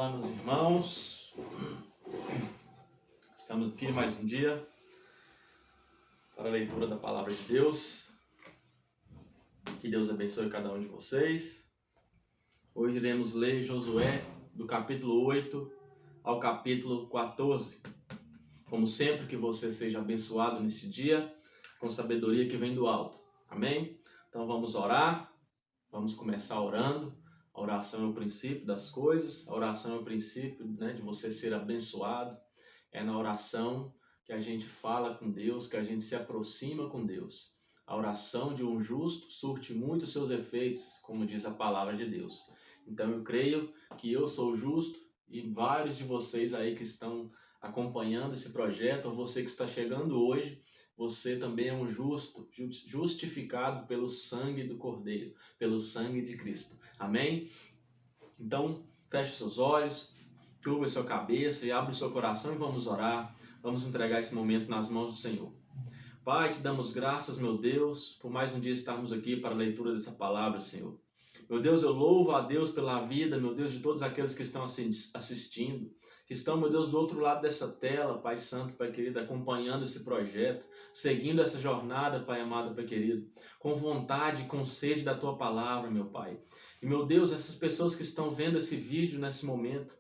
Olá, meus irmãos. Estamos aqui mais um dia para a leitura da Palavra de Deus. Que Deus abençoe cada um de vocês. Hoje iremos ler Josué do capítulo 8 ao capítulo 14. Como sempre, que você seja abençoado nesse dia com sabedoria que vem do alto. Amém? Então vamos orar. Vamos começar orando. A oração é o princípio das coisas, a oração é o princípio, de você ser abençoado. É na oração que a gente fala com Deus, que a gente se aproxima com Deus. A oração de um justo surte muito seus efeitos, como diz a palavra de Deus. Então eu creio que eu sou justo e vários de vocês aí que estão acompanhando esse projeto, ou você que está chegando hoje, você também é um justo, justificado pelo sangue do Cordeiro, pelo sangue de Cristo. Amém? Então, feche seus olhos, curva sua cabeça e abre o seu coração e vamos orar. Vamos entregar esse momento nas mãos do Senhor. Pai, te damos graças, meu Deus, por mais um dia estarmos aqui para a leitura dessa palavra, Senhor. Meu Deus, eu louvo a Deus pela vida, meu Deus, de todos aqueles que estão assistindo, que estão, meu Deus, do outro lado dessa tela, Pai Santo, Pai querido, acompanhando esse projeto, seguindo essa jornada, Pai amado, Pai querido, com vontade, com sede da Tua palavra, meu Pai. E, meu Deus, essas pessoas que estão vendo esse vídeo nesse momento,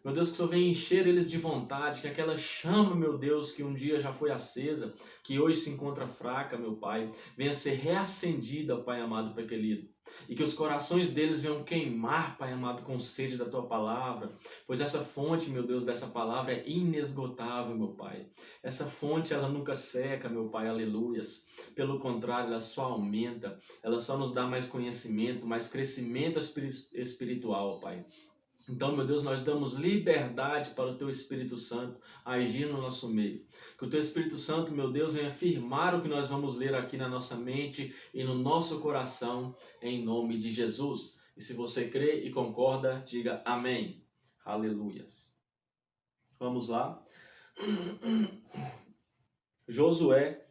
meu Deus, que o Senhor venha encher eles de vontade, que aquela chama, meu Deus, que um dia já foi acesa, que hoje se encontra fraca, meu Pai, venha ser reacendida, Pai amado, Pai querido. E que os corações deles venham queimar, Pai amado, com sede da Tua palavra, pois essa fonte, meu Deus, dessa palavra é inesgotável, meu Pai. Essa fonte, ela nunca seca, meu Pai, aleluias. Pelo contrário, ela só aumenta, ela só nos dá mais conhecimento, mais crescimento espiritual, Pai. Então, meu Deus, nós damos liberdade para o Teu Espírito Santo agir no nosso meio. Que o Teu Espírito Santo, meu Deus, venha afirmar o que nós vamos ler aqui na nossa mente e no nosso coração, em nome de Jesus. E se você crê e concorda, diga amém. Aleluias. Vamos lá. Josué,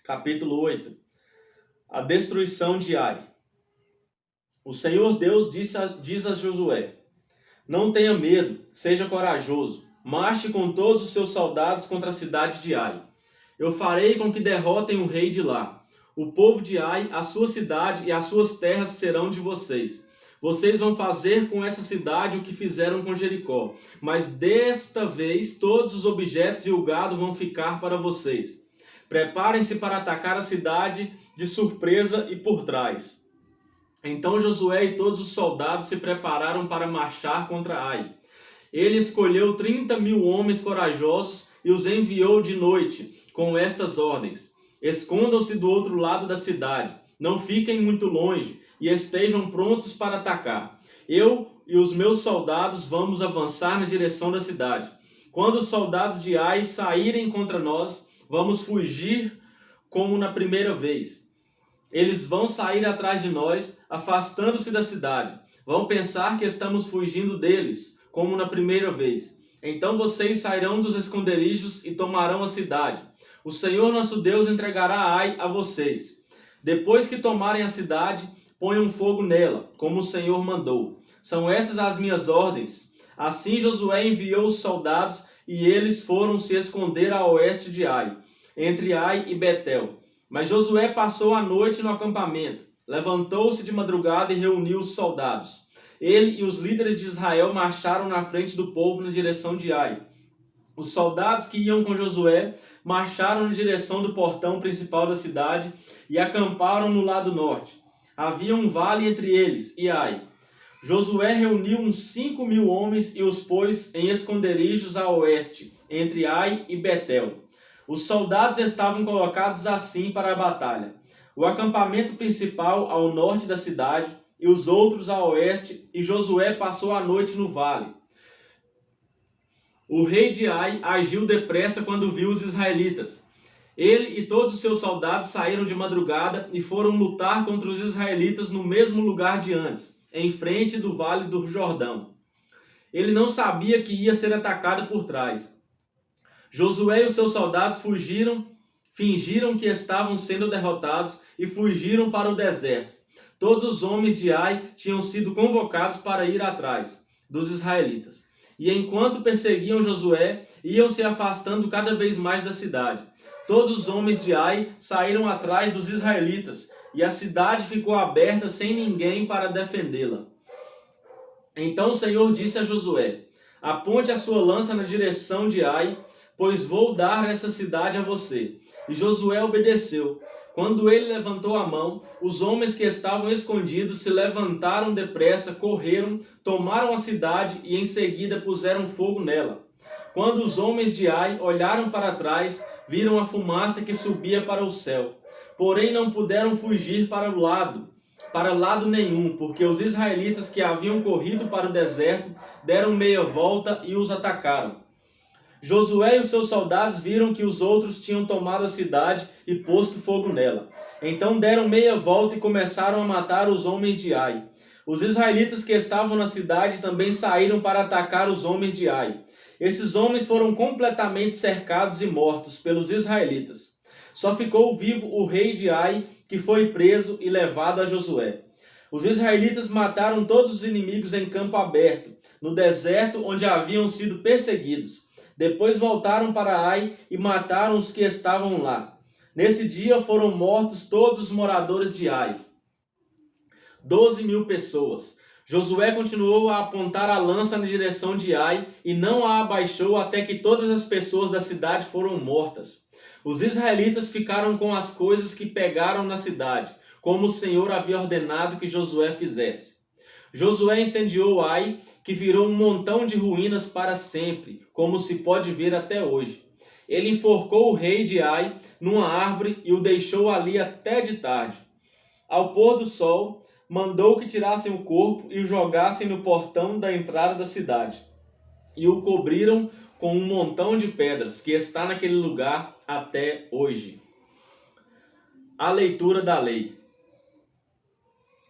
capítulo 8. A destruição de Ai. O Senhor Deus diz a Josué: não tenha medo, seja corajoso. Marche com todos os seus soldados contra a cidade de Ai. Eu farei com que derrotem o rei de lá. O povo de Ai, a sua cidade e as suas terras serão de vocês. Vocês vão fazer com essa cidade o que fizeram com Jericó. Mas desta vez todos os objetos e o gado vão ficar para vocês. Preparem-se para atacar a cidade de surpresa e por trás. Então Josué e todos os soldados se prepararam para marchar contra Ai. Ele escolheu 30.000 homens corajosos e os enviou de noite, com estas ordens: escondam-se do outro lado da cidade, não fiquem muito longe e estejam prontos para atacar. Eu e os meus soldados vamos avançar na direção da cidade. Quando os soldados de Ai saírem contra nós, vamos fugir como na primeira vez. Eles vão sair atrás de nós, afastando-se da cidade. Vão pensar que estamos fugindo deles, como na primeira vez. Então vocês sairão dos esconderijos e tomarão a cidade. O Senhor nosso Deus entregará Ai a vocês. Depois que tomarem a cidade, ponham fogo nela, como o Senhor mandou. São essas as minhas ordens. Assim Josué enviou os soldados e eles foram se esconder a oeste de Ai, entre Ai e Betel. Mas Josué passou a noite no acampamento, levantou-se de madrugada e reuniu os soldados. Ele e os líderes de Israel marcharam na frente do povo na direção de Ai. Os soldados que iam com Josué marcharam na direção do portão principal da cidade e acamparam no lado norte. Havia um vale entre eles e Ai. Josué reuniu uns 5.000 homens e os pôs em esconderijos a oeste, entre Ai e Betel. Os soldados estavam colocados assim para a batalha: o acampamento principal ao norte da cidade e os outros a oeste, e Josué passou a noite no vale. O rei de Ai agiu depressa quando viu os israelitas. Ele e todos os seus soldados saíram de madrugada e foram lutar contra os israelitas no mesmo lugar de antes, em frente do vale do Jordão. Ele não sabia que ia ser atacado por trás. Josué e os seus soldados fingiram que estavam sendo derrotados e fugiram para o deserto. Todos os homens de Ai tinham sido convocados para ir atrás dos israelitas. E enquanto perseguiam Josué, iam se afastando cada vez mais da cidade. Todos os homens de Ai saíram atrás dos israelitas, e a cidade ficou aberta sem ninguém para defendê-la. Então o Senhor disse a Josué: aponte a sua lança na direção de Ai, pois vou dar essa cidade a você. E Josué obedeceu. Quando ele levantou a mão, os homens que estavam escondidos se levantaram depressa, correram, tomaram a cidade e em seguida puseram fogo nela. Quando os homens de Ai olharam para trás, viram a fumaça que subia para o céu. Porém não puderam fugir para lado nenhum, porque os israelitas que haviam corrido para o deserto deram meia volta e os atacaram. Josué e os seus soldados viram que os outros tinham tomado a cidade e posto fogo nela. Então deram meia volta e começaram a matar os homens de Ai. Os israelitas que estavam na cidade também saíram para atacar os homens de Ai. Esses homens foram completamente cercados e mortos pelos israelitas. Só ficou vivo o rei de Ai, que foi preso e levado a Josué. Os israelitas mataram todos os inimigos em campo aberto, no deserto onde haviam sido perseguidos. Depois voltaram para Ai e mataram os que estavam lá. Nesse dia foram mortos todos os moradores de Ai, 12.000 pessoas. Josué continuou a apontar a lança na direção de Ai e não a abaixou até que todas as pessoas da cidade foram mortas. Os israelitas ficaram com as coisas que pegaram na cidade, como o Senhor havia ordenado que Josué fizesse. Josué incendiou Ai, que virou um montão de ruínas para sempre, como se pode ver até hoje. Ele enforcou o rei de Ai numa árvore e o deixou ali até de tarde. Ao pôr do sol, mandou que tirassem o corpo e o jogassem no portão da entrada da cidade. E o cobriram com um montão de pedras, que está naquele lugar até hoje. A leitura da lei.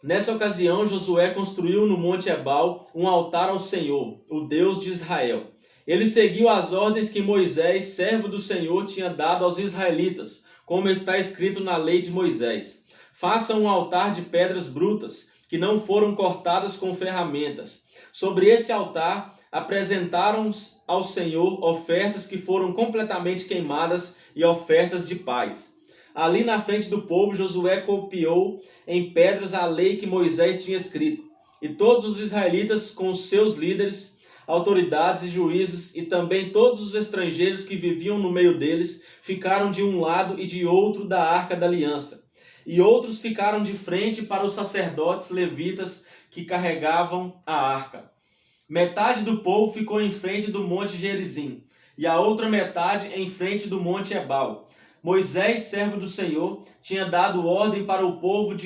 Nessa ocasião, Josué construiu no Monte Ebal um altar ao Senhor, o Deus de Israel. Ele seguiu as ordens que Moisés, servo do Senhor, tinha dado aos israelitas, como está escrito na lei de Moisés. Façam um altar de pedras brutas, que não foram cortadas com ferramentas. Sobre esse altar, apresentaram ao Senhor ofertas que foram completamente queimadas e ofertas de paz. Ali na frente do povo, Josué copiou em pedras a lei que Moisés tinha escrito. E todos os israelitas, com os seus líderes, autoridades e juízes, e também todos os estrangeiros que viviam no meio deles, ficaram de um lado e de outro da arca da aliança. E outros ficaram de frente para os sacerdotes levitas que carregavam a arca. Metade do povo ficou em frente do monte Gerizim, e a outra metade em frente do monte Ebal. Moisés, servo do Senhor, tinha dado ordem para o povo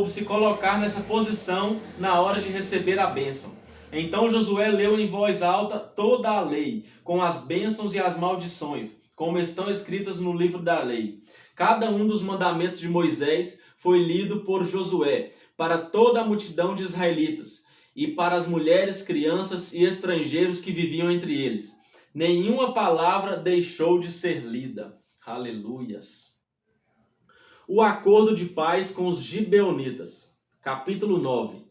se colocar nessa posição na hora de receber a bênção. Então Josué leu em voz alta toda a lei, com as bênçãos e as maldições, como estão escritas no livro da lei. Cada um dos mandamentos de Moisés foi lido por Josué para toda a multidão de israelitas e para as mulheres, crianças e estrangeiros que viviam entre eles. Nenhuma palavra deixou de ser lida. Aleluias. O acordo de paz com os gibeonitas. Capítulo 9.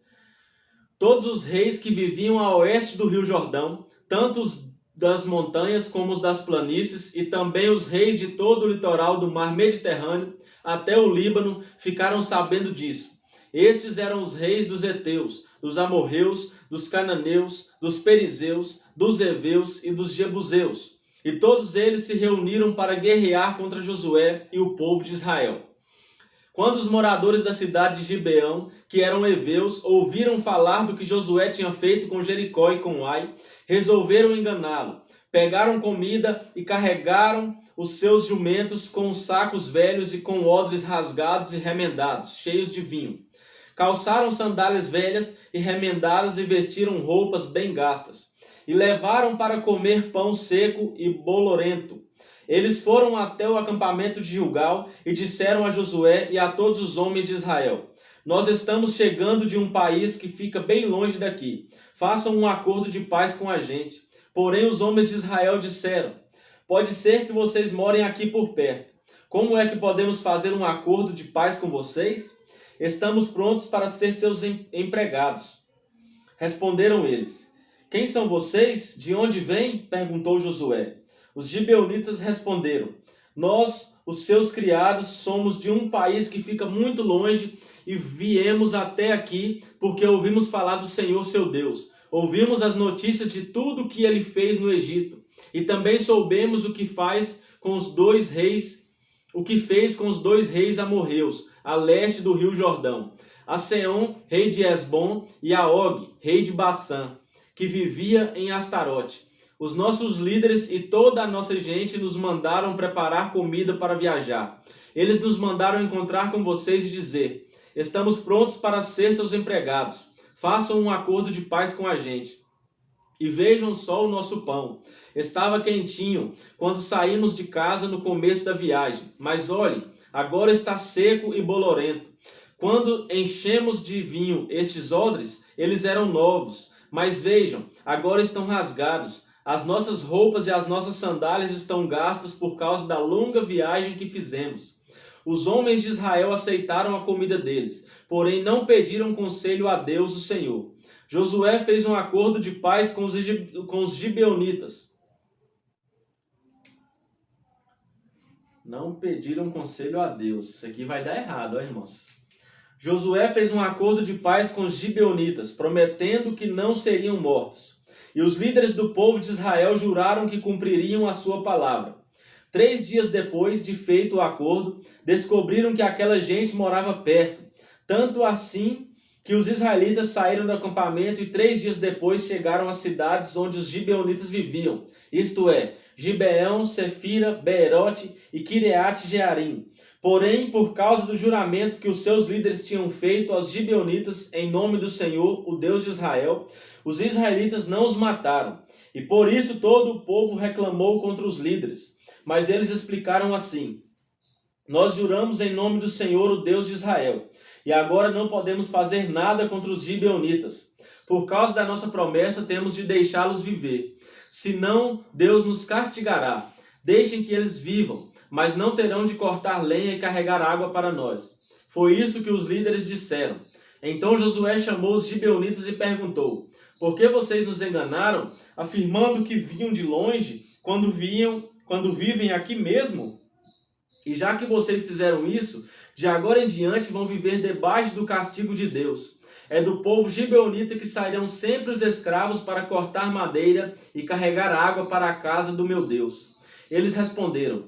Todos os reis que viviam a oeste do rio Jordão, tanto os das montanhas como os das planícies, e também os reis de todo o litoral do mar Mediterrâneo até o Líbano, ficaram sabendo disso. Estes eram os reis dos heteus, dos amorreus, dos cananeus, dos perizeus, dos heveus e dos jebuseus. E todos eles se reuniram para guerrear contra Josué e o povo de Israel. Quando os moradores da cidade de Gibeão, que eram heveus, ouviram falar do que Josué tinha feito com Jericó e com Ai, resolveram enganá-lo. Pegaram comida e carregaram os seus jumentos com sacos velhos e com odres rasgados e remendados, cheios de vinho. Calçaram sandálias velhas e remendadas e vestiram roupas bem gastas. E levaram para comer pão seco e bolorento. Eles foram até o acampamento de Gilgal e disseram a Josué e a todos os homens de Israel: Nós estamos chegando de um país que fica bem longe daqui. Façam um acordo de paz com a gente. Porém os homens de Israel disseram: Pode ser que vocês morem aqui por perto. Como é que podemos fazer um acordo de paz com vocês? Estamos prontos para ser seus empregados. Responderam eles: Quem são vocês? De onde vêm? Perguntou Josué. Os gibeonitas responderam: Nós, os seus criados, somos de um país que fica muito longe e viemos até aqui porque ouvimos falar do Senhor seu Deus. Ouvimos as notícias de tudo o que ele fez no Egito e também soubemos o que fez com os dois reis amorreus, a leste do rio Jordão, a Seom, rei de Esbom, e a Og, rei de Bassã, que vivia em Astarote. Os nossos líderes e toda a nossa gente nos mandaram preparar comida para viajar. Eles nos mandaram encontrar com vocês e dizer: estamos prontos para ser seus empregados. Façam um acordo de paz com a gente. E vejam só o nosso pão. Estava quentinho quando saímos de casa no começo da viagem. Mas olhem, agora está seco e bolorento. Quando enchemos de vinho estes odres, eles eram novos. Mas vejam, agora estão rasgados. As nossas roupas e as nossas sandálias estão gastas por causa da longa viagem que fizemos. Os homens de Israel aceitaram a comida deles, porém não pediram conselho a Deus, o Senhor. Josué fez um acordo de paz com os gibeonitas. Não pediram conselho a Deus. Isso aqui vai dar errado, ó, irmãos. Josué fez um acordo de paz com os gibeonitas, prometendo que não seriam mortos. E os líderes do povo de Israel juraram que cumpririam a sua palavra. 3 dias depois de feito o acordo, descobriram que aquela gente morava perto. Tanto assim que os israelitas saíram do acampamento e 3 dias depois chegaram às cidades onde os gibeonitas viviam, isto é, Gibeão, Sefira, Beerote e Quireate Jearim. Porém, por causa do juramento que os seus líderes tinham feito aos gibeonitas em nome do Senhor, o Deus de Israel, os israelitas não os mataram. E por isso todo o povo reclamou contra os líderes. Mas eles explicaram assim: nós juramos em nome do Senhor, o Deus de Israel, e agora não podemos fazer nada contra os gibeonitas. Por causa da nossa promessa, temos de deixá-los viver. Senão, Deus nos castigará. Deixem que eles vivam, mas não terão de cortar lenha e carregar água para nós. Foi isso que os líderes disseram. Então Josué chamou os gibeonitas e perguntou: por que vocês nos enganaram, afirmando que vinham de longe, quando vivem aqui mesmo? E já que vocês fizeram isso, de agora em diante vão viver debaixo do castigo de Deus. É do povo gibeonita que sairão sempre os escravos para cortar madeira e carregar água para a casa do meu Deus. Eles responderam: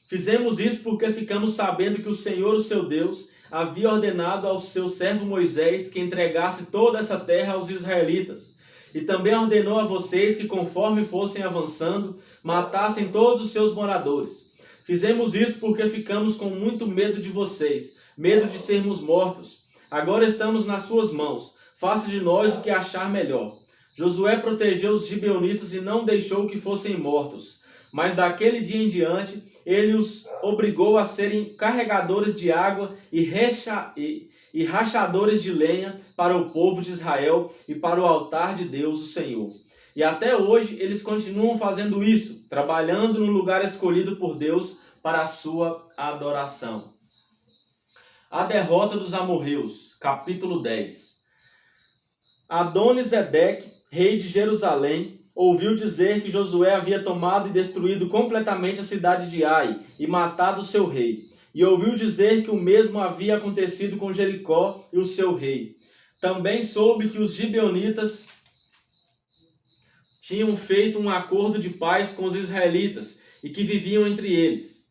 fizemos isso porque ficamos sabendo que o Senhor, o seu Deus, havia ordenado ao seu servo Moisés que entregasse toda essa terra aos israelitas. E também ordenou a vocês que, conforme fossem avançando, matassem todos os seus moradores. Fizemos isso porque ficamos com muito medo de vocês, medo de sermos mortos. Agora estamos nas suas mãos. Faça de nós o que achar melhor. Josué protegeu os gibeonitas e não deixou que fossem mortos. Mas daquele dia em diante, ele os obrigou a serem carregadores de água e rachadores de lenha para o povo de Israel e para o altar de Deus, o Senhor. E até hoje eles continuam fazendo isso, trabalhando no lugar escolhido por Deus para a sua adoração. A derrota dos amorreus, capítulo 10. Adoni-Zedeque, rei de Jerusalém, ouviu dizer que Josué havia tomado e destruído completamente a cidade de Ai e matado o seu rei. E ouviu dizer que o mesmo havia acontecido com Jericó e o seu rei. Também soube que os gibeonitas tinham feito um acordo de paz com os israelitas e que viviam entre eles.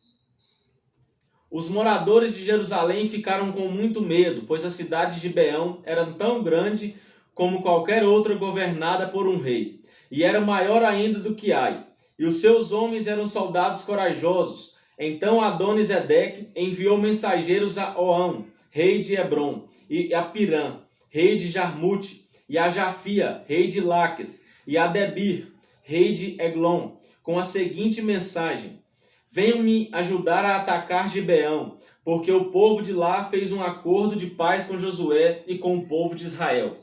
Os moradores de Jerusalém ficaram com muito medo, pois a cidade de Gibeão era tão grande como qualquer outra governada por um rei, e era maior ainda do que Ai. E os seus homens eram soldados corajosos. Então Adoni-Zedeque enviou mensageiros a Oão, rei de Hebrom, e a Pirã, rei de Jarmute, e a Jafia, rei de Laques, e a Debir, rei de Eglon, com a seguinte mensagem: venham me ajudar a atacar Gibeão, porque o povo de lá fez um acordo de paz com Josué e com o povo de Israel.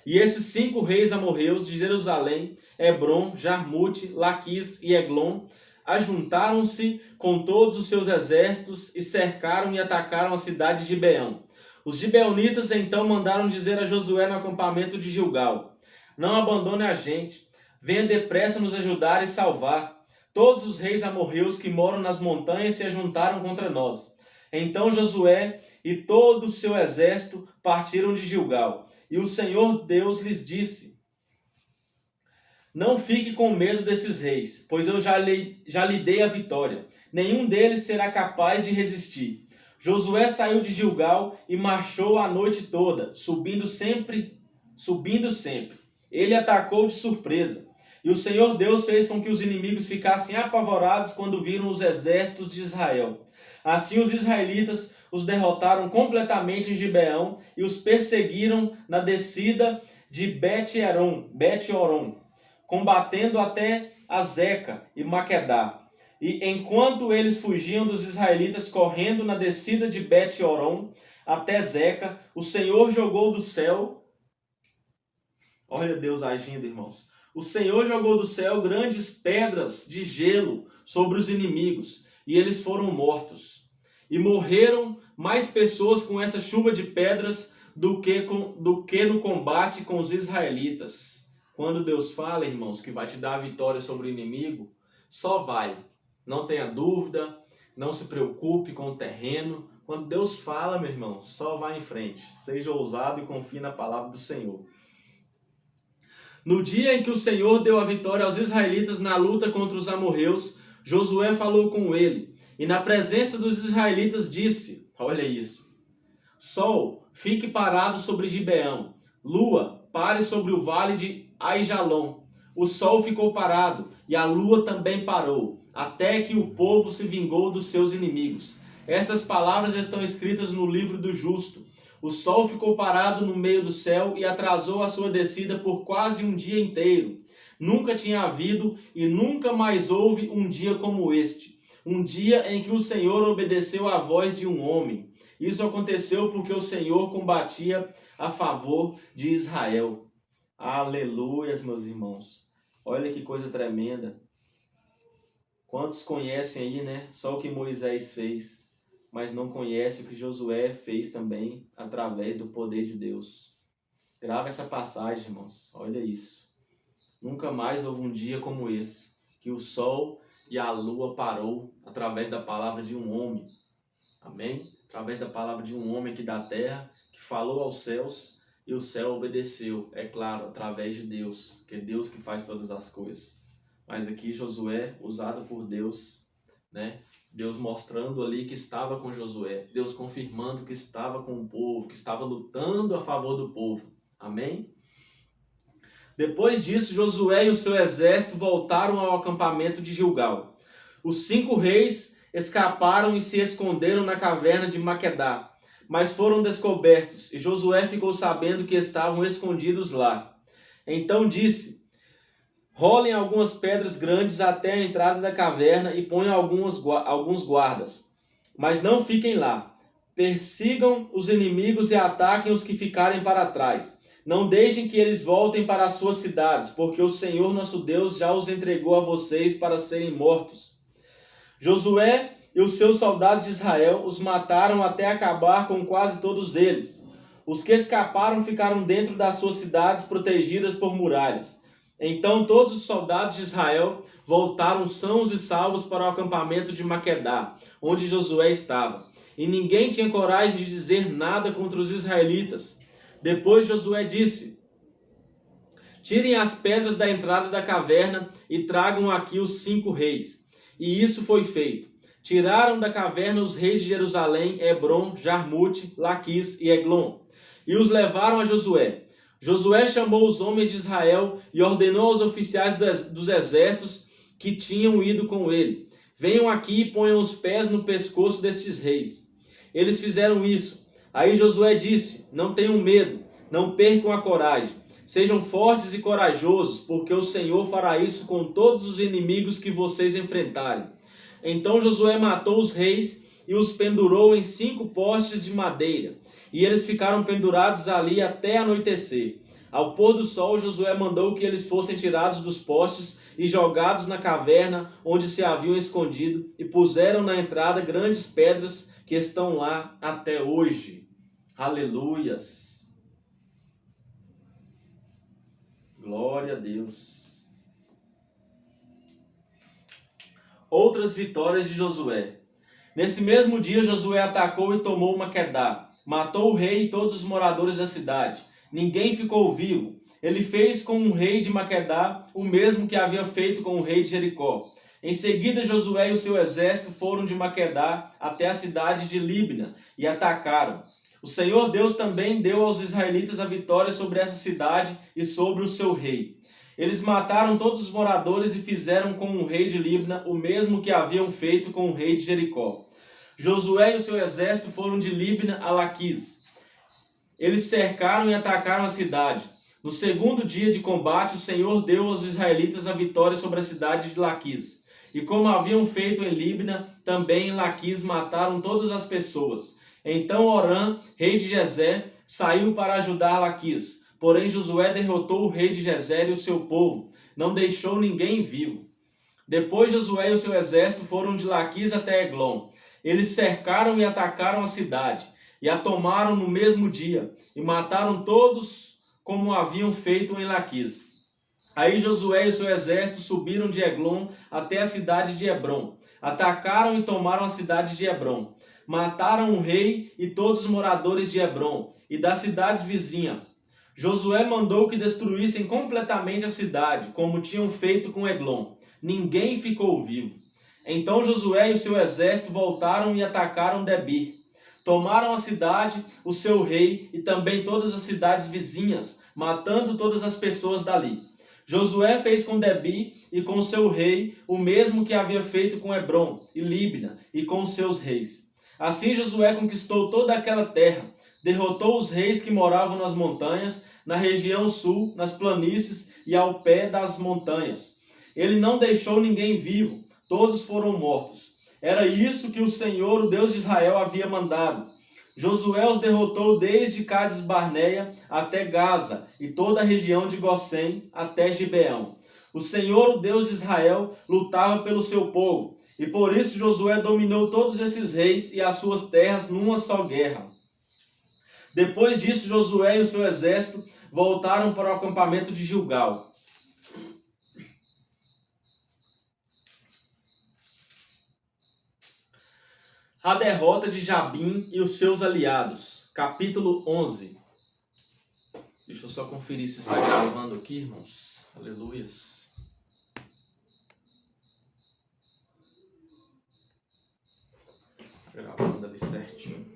E esses 5 reis amorreus de Jerusalém, Hebrom, Jarmute, Laquis e Eglon, ajuntaram-se com todos os seus exércitos e cercaram e atacaram a cidade de Gibeão. Os gibeonitas então mandaram dizer a Josué no acampamento de Gilgal: não abandone a gente. Venha depressa nos ajudar e salvar. Todos os reis amorreus que moram nas montanhas se ajuntaram contra nós. Então Josué e todo o seu exército partiram de Gilgal. E o Senhor Deus lhes disse: não fique com medo desses reis, pois eu já lhe dei a vitória. Nenhum deles será capaz de resistir. Josué saiu de Gilgal e marchou a noite toda, subindo sempre. Ele atacou de surpresa. E o Senhor Deus fez com que os inimigos ficassem apavorados quando viram os exércitos de Israel. Assim os israelitas os derrotaram completamente em Gibeão e os perseguiram na descida de Bet-Horon, combatendo até Azeca e Maquedá. E enquanto eles fugiam dos israelitas correndo na descida de Bet-Horon até Zeca, o Senhor jogou do céu. Olha Deus agindo, irmãos. O Senhor jogou do céu grandes pedras de gelo sobre os inimigos, e eles foram mortos. E morreram mais pessoas com essa chuva de pedras do que no combate com os israelitas. Quando Deus fala, irmãos, que vai te dar a vitória sobre o inimigo, só vai. Não tenha dúvida, não se preocupe com o terreno. Quando Deus fala, meu irmão, só vá em frente. Seja ousado e confie na palavra do Senhor. No dia em que o Senhor deu a vitória aos israelitas na luta contra os amorreus, Josué falou com ele, e na presença dos israelitas disse, olha isso: Sol, fique parado sobre Gibeão. Lua, pare sobre o vale de Aijalon. O sol ficou parado, e a lua também parou, até que o povo se vingou dos seus inimigos. Estas palavras estão escritas no livro do justo. O sol ficou parado no meio do céu e atrasou a sua descida por quase um dia inteiro. Nunca tinha havido e nunca mais houve um dia como este. Um dia em que o Senhor obedeceu à voz de um homem. Isso aconteceu porque o Senhor combatia a favor de Israel. Aleluias, meus irmãos. Olha que coisa tremenda. Quantos conhecem aí, né? Só o que Moisés fez, mas não conhece o que Josué fez também através do poder de Deus. Grava essa passagem, irmãos. Olha isso. Nunca mais houve um dia como esse, que o sol e a lua parou através da palavra de um homem. Amém? Através da palavra de um homem aqui da terra, que falou aos céus e o céu obedeceu. É claro, através de Deus, que é Deus que faz todas as coisas. Mas aqui Josué, usado por Deus, né? Deus mostrando ali que estava com Josué. Deus confirmando que estava com o povo, que estava lutando a favor do povo. Amém? Depois disso, Josué e o seu exército voltaram ao acampamento de Gilgal. Os 5 reis escaparam e se esconderam na caverna de Maquedá, mas foram descobertos, e Josué ficou sabendo que estavam escondidos lá. Então disse: rolem algumas pedras grandes até a entrada da caverna e ponham alguns guardas. Mas não fiquem lá. Persigam os inimigos e ataquem os que ficarem para trás. Não deixem que eles voltem para as suas cidades, porque o Senhor nosso Deus já os entregou a vocês para serem mortos. Josué e os seus soldados de Israel os mataram até acabar com quase todos eles. Os que escaparam ficaram dentro das suas cidades protegidas por muralhas. Então todos os soldados de Israel voltaram sãos e salvos para o acampamento de Maquedá, onde Josué estava. E ninguém tinha coragem de dizer nada contra os israelitas. Depois Josué disse: tirem as pedras da entrada da caverna e tragam aqui os 5 reis. E isso foi feito. Tiraram da caverna os reis de Jerusalém, Hebron, Jarmute, Laquis e Eglon, e os levaram a Josué. Josué chamou os homens de Israel e ordenou aos oficiais dos exércitos que tinham ido com ele: venham aqui e ponham os pés no pescoço desses reis. Eles fizeram isso. Aí Josué disse: não tenham medo, não percam a coragem. Sejam fortes e corajosos, porque o Senhor fará isso com todos os inimigos que vocês enfrentarem. Então Josué matou os reis e os pendurou em 5 postes de madeira. E eles ficaram pendurados ali até anoitecer. Ao pôr do sol, Josué mandou que eles fossem tirados dos postes e jogados na caverna onde se haviam escondido, e puseram na entrada grandes pedras que estão lá até hoje. Aleluias! Glória a Deus. Outras vitórias de Josué. Nesse mesmo dia, Josué atacou e tomou Maquedá. Matou o rei e todos os moradores da cidade. Ninguém ficou vivo. Ele fez com o rei de Maquedá o mesmo que havia feito com o rei de Jericó. Em seguida, Josué e o seu exército foram de Maquedá até a cidade de Líbna e atacaram. O Senhor Deus também deu aos israelitas a vitória sobre essa cidade e sobre o seu rei. Eles mataram todos os moradores e fizeram com o rei de Líbna o mesmo que haviam feito com o rei de Jericó. Josué e o seu exército foram de Líbna a Laquis. Eles cercaram e atacaram a cidade. No segundo dia de combate, o Senhor deu aos israelitas a vitória sobre a cidade de Laquis. E como haviam feito em Líbna, também em Laquis mataram todas as pessoas. Então Orã, rei de Gezer, saiu para ajudar Laquis. Porém Josué derrotou o rei de Gezer e o seu povo. Não deixou ninguém vivo. Depois Josué e o seu exército foram de Laquis até Eglon. Eles cercaram e atacaram a cidade. E a tomaram no mesmo dia. E mataram todos como haviam feito em Laquis. Aí Josué e o seu exército subiram de Eglon até a cidade de Hebron. Atacaram e tomaram a cidade de Hebron. Mataram o rei e todos os moradores de Hebron e das cidades vizinhas. Josué mandou que destruíssem completamente a cidade, como tinham feito com Eglon. Ninguém ficou vivo. Então Josué e o seu exército voltaram e atacaram Debir. Tomaram a cidade, o seu rei e também todas as cidades vizinhas, matando todas as pessoas dali. Josué fez com Debir e com seu rei o mesmo que havia feito com Hebron e Líbna e com seus reis. Assim Josué conquistou toda aquela terra, derrotou os reis que moravam nas montanhas, na região sul, nas planícies e ao pé das montanhas. Ele não deixou ninguém vivo, todos foram mortos. Era isso que o Senhor, o Deus de Israel, havia mandado. Josué os derrotou desde Cades Barneia até Gaza e toda a região de Gósen até Gibeão. O Senhor, o Deus de Israel, lutava pelo seu povo, e por isso Josué dominou todos esses reis e as suas terras numa só guerra. Depois disso, Josué e o seu exército voltaram para o acampamento de Gilgal. A derrota de Jabim e os seus aliados. Capítulo 11. Deixa eu só conferir se está gravando aqui, irmãos. Aleluias. Gravando ali certinho.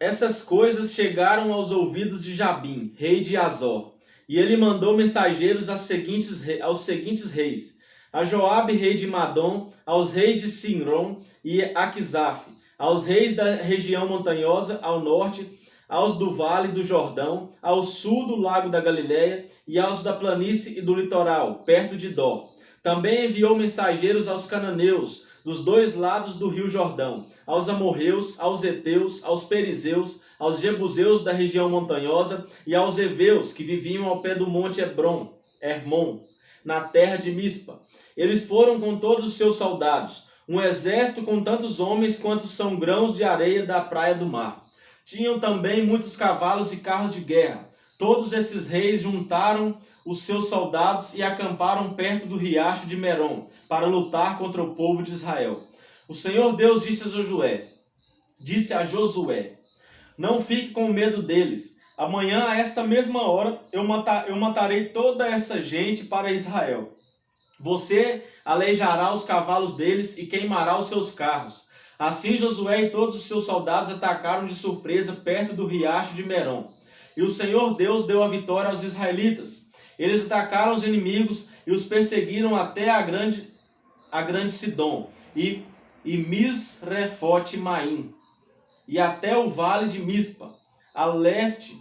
Essas coisas chegaram aos ouvidos de Jabim, rei de Azor, e ele mandou mensageiros aos seguintes reis: a Joabe, rei de Madom, aos reis de Sinron e Aquisaf, aos reis da região montanhosa ao norte, aos do vale do Jordão, ao sul do lago da Galileia e aos da planície e do litoral, perto de Dor. Também enviou mensageiros aos cananeus, dos dois lados do rio Jordão, aos amorreus, aos heteus, aos perizeus, aos jebuseus da região montanhosa e aos heveus que viviam ao pé do monte Hermon, na terra de Mispa. Eles foram com todos os seus soldados, um exército com tantos homens quanto são grãos de areia da praia do mar. Tinham também muitos cavalos e carros de guerra. Todos esses reis juntaram os seus soldados e acamparam perto do riacho de Merom, para lutar contra o povo de Israel. O Senhor Deus disse a Josué: não fique com medo deles. Amanhã, a esta mesma hora, eu matarei toda essa gente para Israel. Você aleijará os cavalos deles e queimará os seus carros. Assim Josué e todos os seus soldados atacaram de surpresa perto do riacho de Merom. E o Senhor Deus deu a vitória aos israelitas. Eles atacaram os inimigos e os perseguiram até a grande Sidom e Misrefote Maim, e até o vale de Mispa, a leste.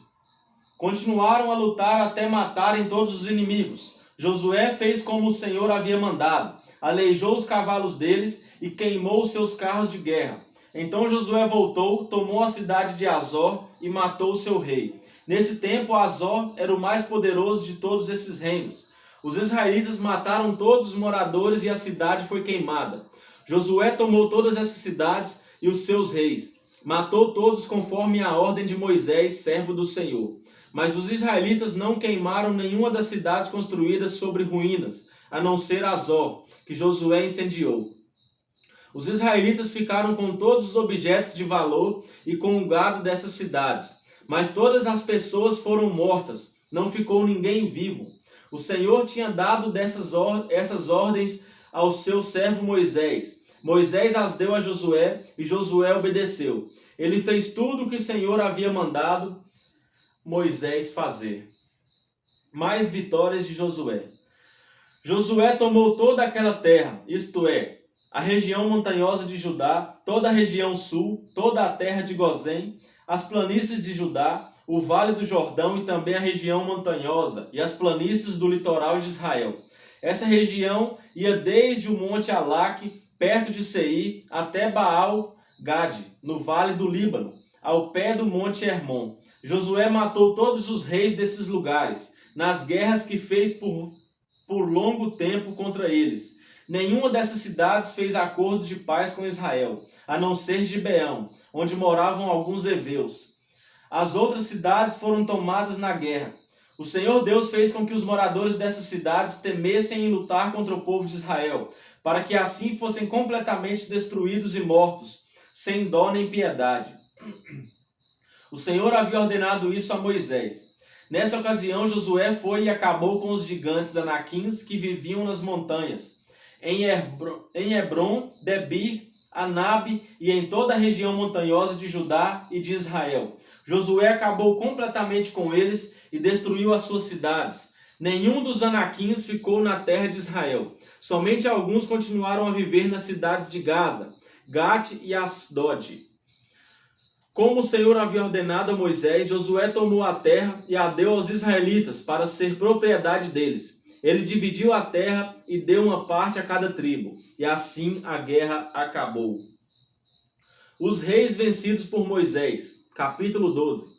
Continuaram a lutar até matarem todos os inimigos. Josué fez como o Senhor havia mandado, aleijou os cavalos deles e queimou os seus carros de guerra. Então Josué voltou, tomou a cidade de Azor e matou o seu rei. Nesse tempo, Azor era o mais poderoso de todos esses reinos. Os israelitas mataram todos os moradores e a cidade foi queimada. Josué tomou todas essas cidades e os seus reis. Matou todos conforme a ordem de Moisés, servo do Senhor. Mas os israelitas não queimaram nenhuma das cidades construídas sobre ruínas, a não ser Azor, que Josué incendiou. Os israelitas ficaram com todos os objetos de valor e com o gado dessas cidades, mas todas as pessoas foram mortas, não ficou ninguém vivo. O Senhor tinha dado essas ordens ao seu servo Moisés. Moisés as deu a Josué e Josué obedeceu. Ele fez tudo o que o Senhor havia mandado Moisés fazer. Mais vitórias de Josué. Josué tomou toda aquela terra, isto é, a região montanhosa de Judá, toda a região sul, toda a terra de Gozém, as planícies de Judá, o vale do Jordão e também a região montanhosa e as planícies do litoral de Israel. Essa região ia desde o monte Alaque, perto de Seir, até Baal-Gade, no vale do Líbano, ao pé do monte Hermon. Josué matou todos os reis desses lugares, nas guerras que fez por longo tempo contra eles. Nenhuma dessas cidades fez acordo de paz com Israel, a não ser Gibeão, onde moravam alguns heveus. As outras cidades foram tomadas na guerra. O Senhor Deus fez com que os moradores dessas cidades temessem em lutar contra o povo de Israel, para que assim fossem completamente destruídos e mortos, sem dó nem piedade. O Senhor havia ordenado isso a Moisés. Nessa ocasião, Josué foi e acabou com os gigantes anaquins que viviam nas montanhas, em Hebron, Debir, Anabe e em toda a região montanhosa de Judá e de Israel. Josué acabou completamente com eles e destruiu as suas cidades. Nenhum dos anaquins ficou na terra de Israel. Somente alguns continuaram a viver nas cidades de Gaza, Gate e Asdod. Como o Senhor havia ordenado a Moisés, Josué tomou a terra e a deu aos israelitas para ser propriedade deles. Ele dividiu a terra e deu uma parte a cada tribo, e assim a guerra acabou. Os reis vencidos por Moisés, capítulo 12.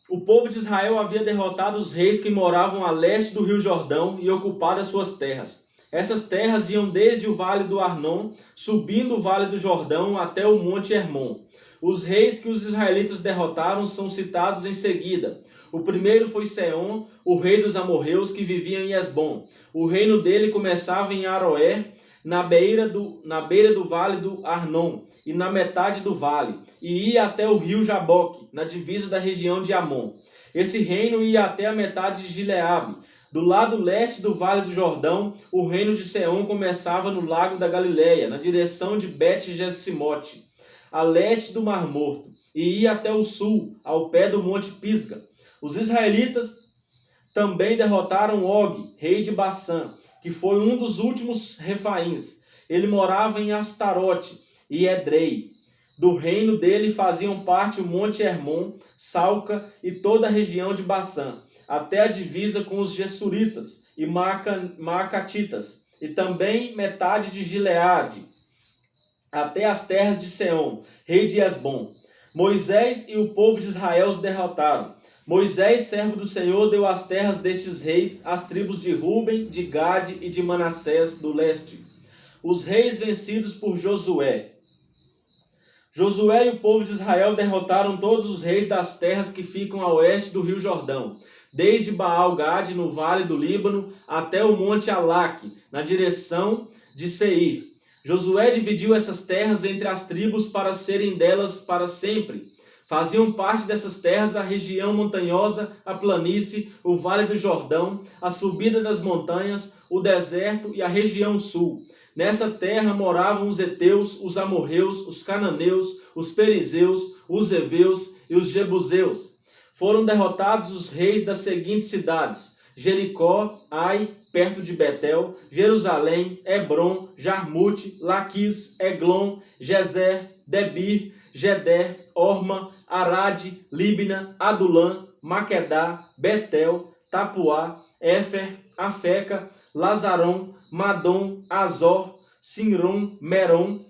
O povo de Israel havia derrotado os reis que moravam a leste do rio Jordão e ocupado as suas terras. Essas terras iam desde o vale do Arnon, subindo o vale do Jordão até o monte Hermon. Os reis que os israelitas derrotaram são citados em seguida. O primeiro foi Seom, o rei dos amorreus, que vivia em Esbom. O reino dele começava em Aroer, na beira do vale do Arnon, e na metade do vale, e ia até o rio Jaboque, na divisa da região de Amon. Esse reino ia até a metade de Gileade. Do lado leste do vale do Jordão, o reino de Seom começava no lago da Galileia, na direção de Bet-Jesimote, a leste do Mar Morto, e ia até o sul, ao pé do monte Pisga. Os israelitas também derrotaram Og, rei de Bassã, que foi um dos últimos refaíns. Ele morava em Astarote e Edrei. Do reino dele faziam parte o monte Hermon, Salca e toda a região de Bassã, até a divisa com os Gessuritas e Maacatitas, e também metade de Gileade, até as terras de Seom, rei de Esbom. Moisés e o povo de Israel os derrotaram. Moisés, servo do Senhor, deu as terras destes reis às tribos de Ruben, de Gade e de Manassés do leste. Os reis vencidos por Josué. Josué e o povo de Israel derrotaram todos os reis das terras que ficam a oeste do rio Jordão, desde Baal-Gade, no vale do Líbano, até o monte Alaque, na direção de Seir. Josué dividiu essas terras entre as tribos para serem delas para sempre. Faziam parte dessas terras a região montanhosa, a planície, o vale do Jordão, a subida das montanhas, o deserto e a região sul. Nessa terra moravam os heteus, os amorreus, os cananeus, os perizeus, os heveus e os jebuseus. Foram derrotados os reis das seguintes cidades: Jericó, Ai, perto de Betel, Jerusalém, Hebron, Jarmute, Laquis, Eglon, Gezer, Debir, Geder, Orma, Arade, Líbina, Adulã, Maquedá, Betel, Tapuá, Éfer, Afeca, Lazaron, Madom, Azor, Sinron, Meron,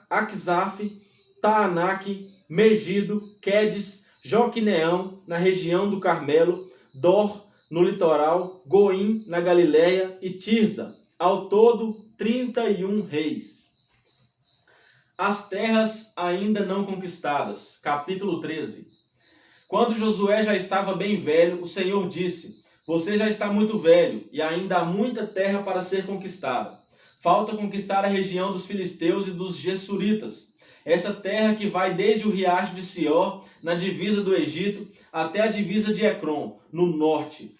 Aquizaf, Taanaque, Megido, Quedes, Joquineão, na região do Carmelo, Dor, no litoral, Goim, na Galileia, e Tirza. Ao todo, 31 reis. As terras ainda não conquistadas. Capítulo 13. Quando Josué já estava bem velho, o Senhor disse: Você já está muito velho, e ainda há muita terra para ser conquistada. Falta conquistar a região dos filisteus e dos Gessuritas. Essa terra que vai desde o riacho de Sior, na divisa do Egito, até a divisa de Ecrom, no norte,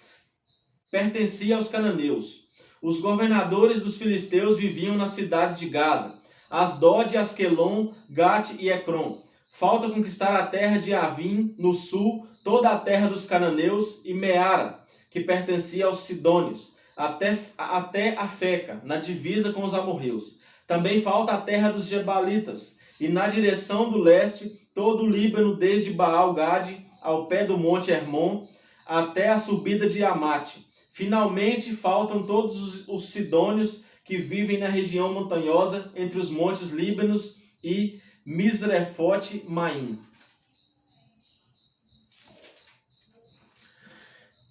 pertencia aos cananeus. Os governadores dos filisteus viviam nas cidades de Gaza, Asdod, Asquelon, Gate e Ecrom. Falta conquistar a terra de Avim, no sul, toda a terra dos cananeus, e Meara, que pertencia aos sidônios, até a Feca, na divisa com os amorreus. Também falta a terra dos Gebalitas, e na direção do leste, todo o Líbano, desde Baal-Gade, ao pé do monte Hermon, até a subida de Amate. Finalmente, faltam todos os sidônios que vivem na região montanhosa, entre os montes Líbanos e Misrefote Maim.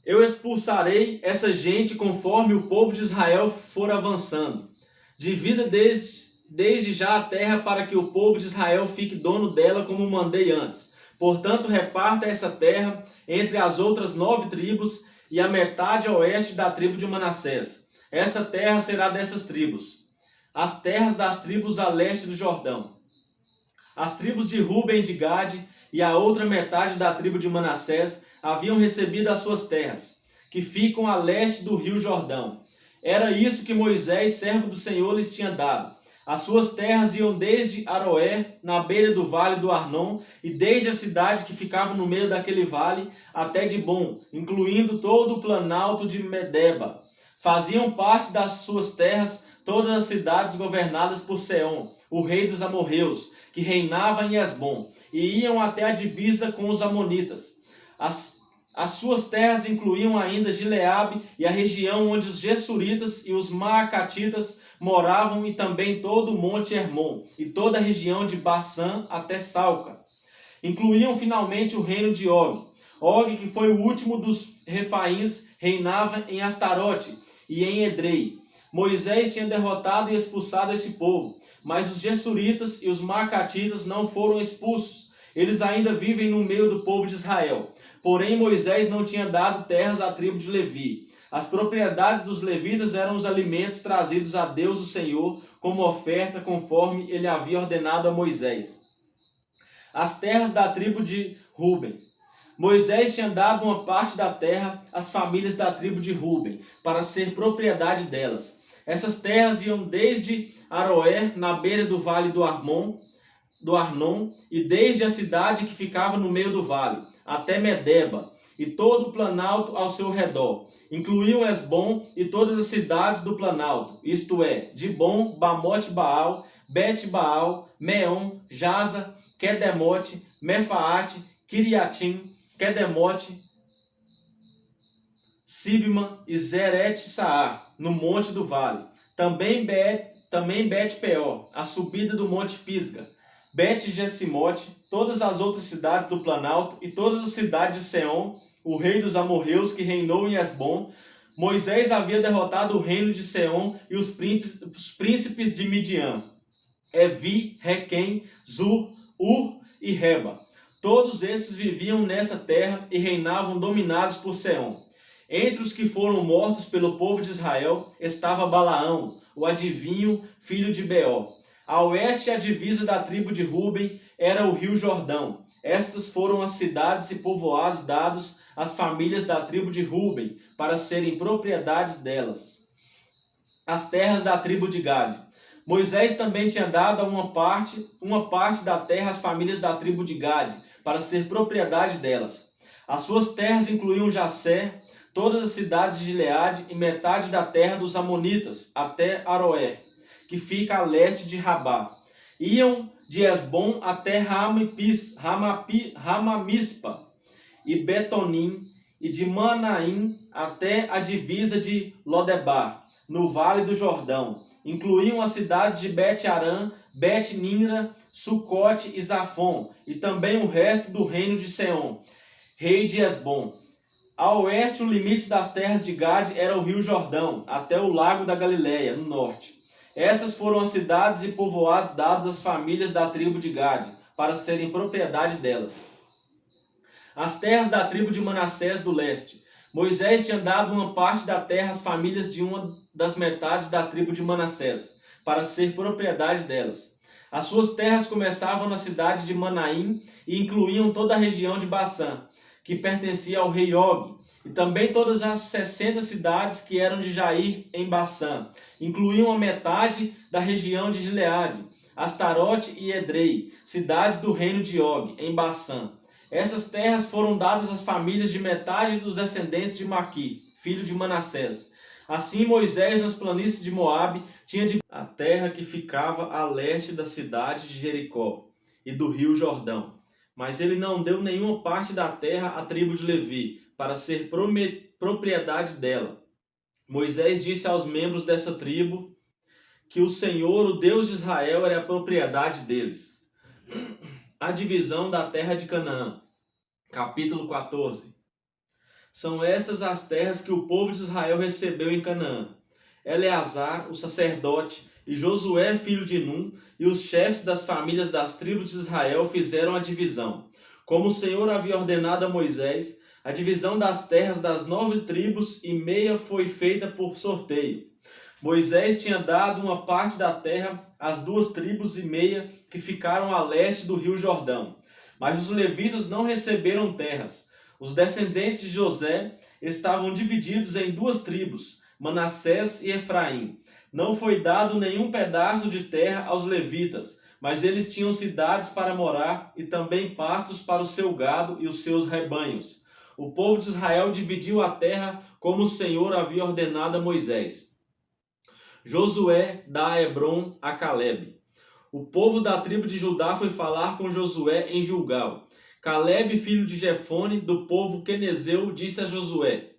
Eu expulsarei essa gente conforme o povo de Israel for avançando. Divida desde já a terra para que o povo de Israel fique dono dela como mandei antes. Portanto, reparta essa terra entre as outras 9 tribos e a metade a oeste da tribo de Manassés. Esta terra será dessas tribos. As terras das tribos a leste do Jordão. As tribos de Ruben e de Gade e a outra metade da tribo de Manassés haviam recebido as suas terras, que ficam a leste do rio Jordão. Era isso que Moisés, servo do Senhor, lhes tinha dado. As suas terras iam desde Aroé, na beira do vale do Arnon, e desde a cidade que ficava no meio daquele vale, até Dibom, incluindo todo o planalto de Medeba. Faziam parte das suas terras todas as cidades governadas por Seom, o rei dos amorreus, que reinava em Esbom, e iam até a divisa com os amonitas. As suas terras incluíam ainda Gileabe e a região onde os Gessuritas e os Maacatitas moravam, e também todo o monte Hermon e toda a região de Bassã até Salca. Incluíam finalmente o reino de Og. Og, que foi o último dos Refaíns, reinava em Astarote e em Edrei. Moisés tinha derrotado e expulsado esse povo, mas os Gessuritas e os Maacatitas não foram expulsos. Eles ainda vivem no meio do povo de Israel. Porém, Moisés não tinha dado terras à tribo de Levi. As propriedades dos levitas eram os alimentos trazidos a Deus, o Senhor, como oferta, conforme ele havia ordenado a Moisés. As terras da tribo de Ruben. Moisés tinha dado uma parte da terra às famílias da tribo de Ruben, para ser propriedade delas. Essas terras iam desde Aroé, na beira do vale do Arnon, e desde a cidade que ficava no meio do vale, até Medeba, e todo o planalto ao seu redor. Incluíam Esbom e todas as cidades do planalto, isto é, Dibom, Bamote Baal, Bet-Baal, Meon, Jaza, Quedemote, Mefaate, Kiriatim, Quedemote, Sibma e Zeret-Saar, no monte do vale. Também Bet-Peor, a subida do monte Pisga, Bet-Gesimote, todas as outras cidades do planalto e todas as cidades de Seom, o rei dos amorreus que reinou em Esbom. Moisés havia derrotado o reino de Seom e os príncipes de Midian, Evi, Requem, Zur, Ur e Reba. Todos esses viviam nessa terra e reinavam dominados por Seom. Entre os que foram mortos pelo povo de Israel estava Balaão, o adivinho, filho de Beor. A oeste, a divisa da tribo de Ruben era o rio Jordão. Estas foram as cidades e povoados dados às famílias da tribo de Ruben, para serem propriedades delas. As terras da tribo de Gade. Moisés também tinha dado uma parte da terra às famílias da tribo de Gade, para ser propriedade delas. As suas terras incluíam Jasser, todas as cidades de Gileade e metade da terra dos amonitas, até Aroé, que fica a leste de Rabá. Iam de Esbom até Ramamispa e Betonim, e de Manaim até a divisa de Lodebar, no vale do Jordão. Incluíam as cidades de Bet-Arã, Bet-Nimra, Sucote e Zafon, e também o resto do reino de Seom, rei de Esbom. A oeste, o limite das terras de Gade era o rio Jordão, até o lago da Galileia, no norte. Essas foram as cidades e povoados dados às famílias da tribo de Gade, para serem propriedade delas. as terras da tribo de Manassés do leste. Moisés tinha dado uma parte da terra às famílias de uma das metades da tribo de Manassés, para ser propriedade delas. As suas terras começavam na cidade de Manaim e incluíam toda a região de Bassã, que pertencia ao rei Og, e também todas as 60 cidades que eram de Jair em Bassã, incluíam a metade da região de Gileade, Astarote e Edrei, cidades do reino de Og, em Bassã. Essas terras foram dadas às famílias de metade dos descendentes de Maqui, filho de Manassés. Assim Moisés, nas planícies de Moabe, tinha a terra que ficava a leste da cidade de Jericó e do rio Jordão. Mas ele não deu nenhuma parte da terra à tribo de Levi, para ser propriedade dela. Moisés disse aos membros dessa tribo que o Senhor, o Deus de Israel, era a propriedade deles. A divisão da terra de Canaã. Capítulo 14. São estas as terras que o povo de Israel recebeu em Canaã. Eleazar, o sacerdote, e Josué, filho de Num, e os chefes das famílias das tribos de Israel fizeram a divisão. Como o Senhor havia ordenado a Moisés, a divisão das terras das 9 tribos e meia foi feita por sorteio. Moisés tinha dado uma parte da terra às 2 tribos e meia que ficaram a leste do rio Jordão. Mas os levitas não receberam terras. Os descendentes de José estavam divididos em 2 tribos, Manassés e Efraim. Não foi dado nenhum pedaço de terra aos levitas, mas eles tinham cidades para morar e também pastos para o seu gado e os seus rebanhos. O povo de Israel dividiu a terra como o Senhor havia ordenado a Moisés. Josué dá a Hebron a Calebe. O povo da tribo de Judá foi falar com Josué em Gilgal. Calebe, filho de Jefone, do povo quenezeu, disse a Josué: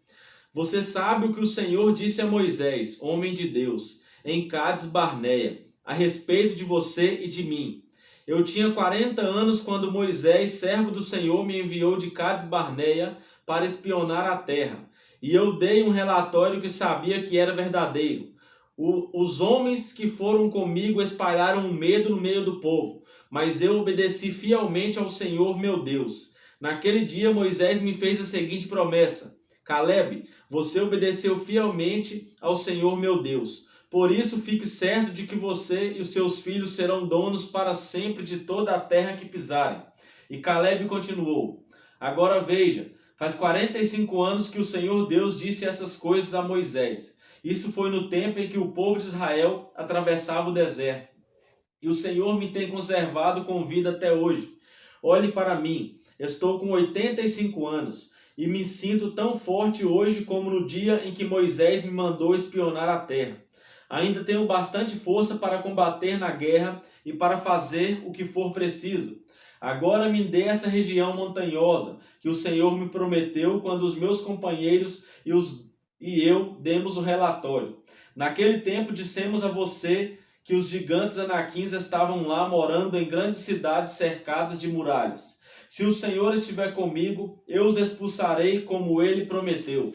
Você sabe o que o Senhor disse a Moisés, homem de Deus, em Cades Barneia, a respeito de você e de mim. Eu tinha 40 anos quando Moisés, servo do Senhor, me enviou de Cades Barneia para espionar a terra. E eu dei um relatório que sabia que era verdadeiro. Os homens que foram comigo espalharam um medo no meio do povo, mas eu obedeci fielmente ao Senhor meu Deus. Naquele dia Moisés me fez a seguinte promessa: Calebe, você obedeceu fielmente ao Senhor meu Deus. Por isso fique certo de que você e os seus filhos serão donos para sempre de toda a terra que pisarem. E Calebe continuou: Agora veja, faz 45 anos que o Senhor Deus disse essas coisas a Moisés. Isso foi no tempo em que o povo de Israel atravessava o deserto. E o Senhor me tem conservado com vida até hoje. Olhe para mim, estou com 85 anos e me sinto tão forte hoje como no dia em que Moisés me mandou espionar a terra. Ainda tenho bastante força para combater na guerra e para fazer o que for preciso. Agora me dê essa região montanhosa que o Senhor me prometeu quando os meus companheiros e eu demos o relatório. Naquele tempo dissemos a você que os gigantes anaquins estavam lá morando em grandes cidades cercadas de muralhas. Se o Senhor estiver comigo, eu os expulsarei como ele prometeu.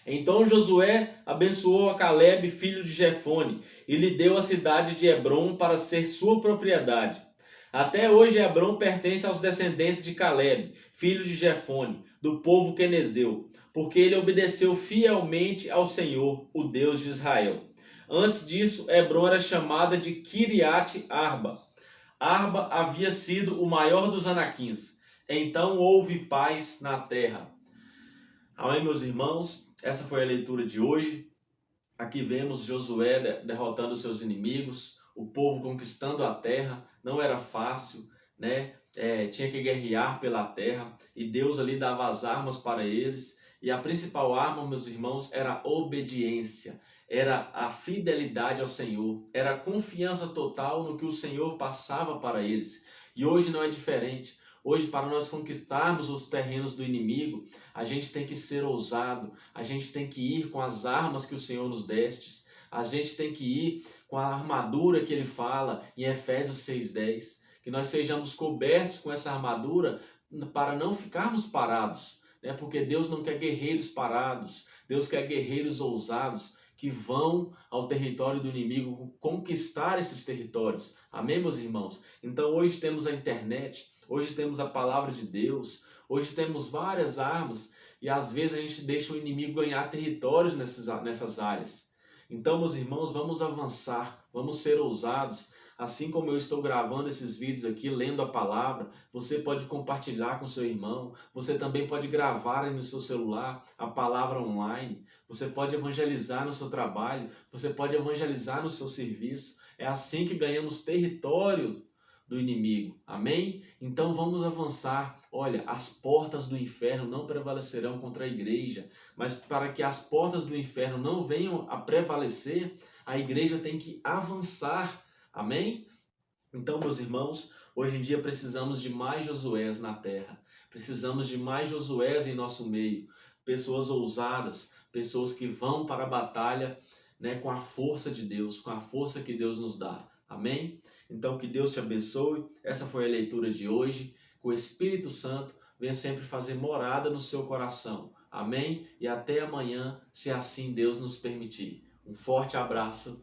Então Josué abençoou a Calebe, filho de Jefone, e lhe deu a cidade de Hebron para ser sua propriedade. Até hoje Hebron pertence aos descendentes de Calebe, filho de Jefone, do povo quenezeu, porque ele obedeceu fielmente ao Senhor, o Deus de Israel. Antes disso, Hebron era chamada de Kiriat Arba. Arba havia sido o maior dos anaquins. Então houve paz na terra. Amém, meus irmãos? Essa foi a leitura de hoje. Aqui vemos Josué derrotando seus inimigos, o povo conquistando a terra. Não era fácil, né? Tinha que guerrear pela terra e Deus ali dava as armas para eles. E a principal arma, meus irmãos, era a obediência, era a fidelidade ao Senhor, era a confiança total no que o Senhor passava para eles. E hoje não é diferente. Hoje, para nós conquistarmos os terrenos do inimigo, a gente tem que ser ousado, a gente tem que ir com as armas que o Senhor nos deste, a gente tem que ir com a armadura que Ele fala em Efésios 6:10, que nós sejamos cobertos com essa armadura para não ficarmos parados, né? Porque Deus não quer guerreiros parados, Deus quer guerreiros ousados, que vão ao território do inimigo conquistar esses territórios. Amém, meus irmãos? Então hoje temos a internet, hoje temos a palavra de Deus, Hoje temos várias armas e às vezes a gente deixa o inimigo ganhar territórios nessas áreas. Então, meus irmãos, vamos avançar, vamos ser ousados. Assim como eu estou gravando esses vídeos aqui, lendo a palavra, você pode compartilhar com seu irmão, você também pode gravar aí no seu celular a palavra online, você pode evangelizar no seu trabalho, você pode evangelizar no seu serviço. É assim que ganhamos território do inimigo, amém? Então vamos avançar. Olha, as portas do inferno não prevalecerão contra a igreja, mas para que as portas do inferno não venham a prevalecer, a igreja tem que avançar, amém? Então, meus irmãos, hoje em dia precisamos de mais Josués na terra, precisamos de mais Josués em nosso meio, pessoas ousadas, pessoas que vão para a batalha, né, com a força de Deus, com a força que Deus nos dá, amém? Então, que Deus te abençoe. Essa foi a leitura de hoje. Que o Espírito Santo venha sempre fazer morada no seu coração. Amém? E até amanhã, se assim Deus nos permitir. Um forte abraço.